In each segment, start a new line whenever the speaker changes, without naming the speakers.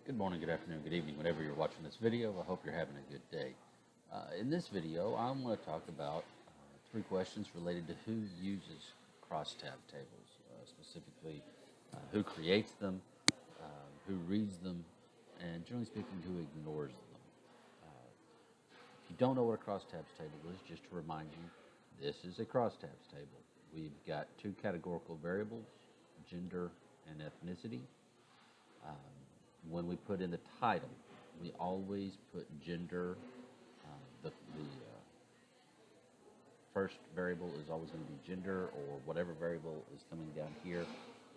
Good morning, good afternoon, good evening, whenever you're watching this video. I hope you're having a good day. In this video, I'm going to talk about three questions related to who uses crosstab tables, specifically who creates them, who reads them, and generally speaking, who ignores them. If you don't know what a crosstabs table is, just to remind you, this is a crosstabs table. We've got two categorical variables, gender and ethnicity. When we put in the title, we always put gender. The first variable is always going to be gender, or whatever variable is coming down here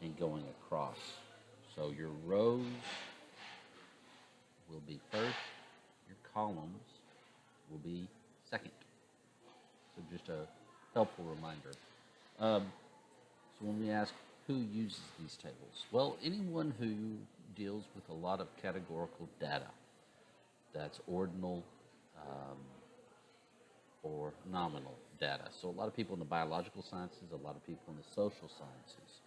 and going across. So your rows will be first, your columns will be second. So just a helpful reminder. So when we ask who uses these tables, well, anyone who deals with a lot of categorical data, that's ordinal or nominal data. So a lot of people in the biological sciences, a lot of people in the social sciences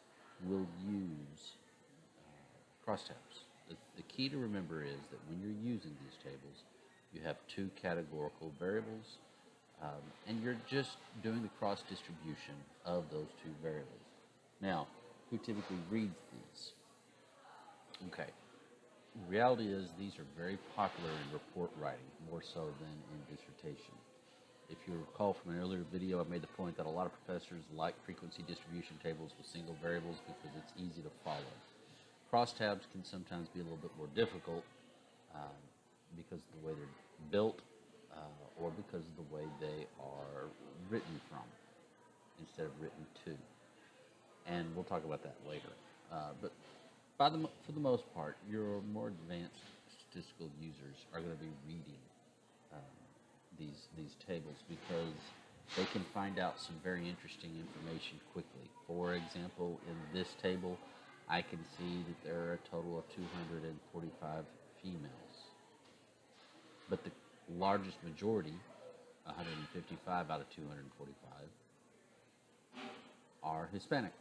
will use crosstabs. The key to remember is that when you're using these tables, you have two categorical variables, and you're just doing the cross distribution of those two variables. Now, who typically reads these? Okay, the reality is these are very popular in report writing, more so than in dissertation. If you recall from an earlier video, I made the point that a lot of professors like frequency distribution tables with single variables because it's easy to follow. Crosstabs can sometimes be a little bit more difficult because of the way they're built or because of the way they are written from instead of written to. And we'll talk about that later. But for the most part, your more advanced statistical users are going to be reading these tables because they can find out some very interesting information quickly. For example, in this table, I can see that there are a total of 245 females. But the largest majority, 155 out of 245, are Hispanic.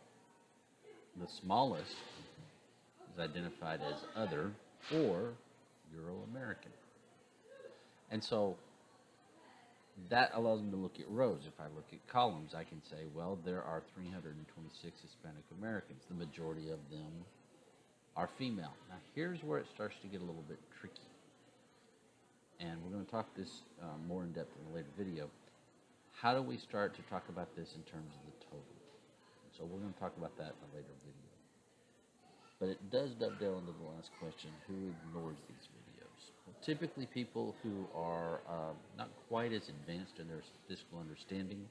The smallest is identified as other or Euro-American. And so that allows me to look at rows. If I look at columns, I can say, well, there are 326 Hispanic Americans. The majority of them are female. Now, here's where it starts to get a little bit tricky. And we're going to talk this more in depth in a later video. How do we start to talk about this in terms of the total? So we're going to talk about that in a later video. But it does dovetail into the last question, who ignores these videos? Well, typically people who are not quite as advanced in their statistical understanding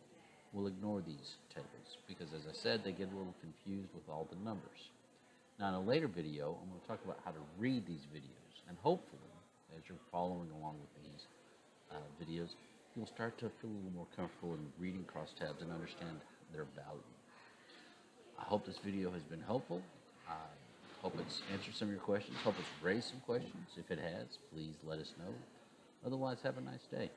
will ignore these tables because, as I said, they get a little confused with all the numbers. Now, in a later video, I'm going to talk about how to read these videos, and hopefully, as you're following along with these videos, you'll start to feel a little more comfortable in reading crosstabs and understand their value. I hope this video has been helpful. I hope it's answered some of your questions. Hope it's raised some questions. If it has, please let us know. Otherwise, have a nice day.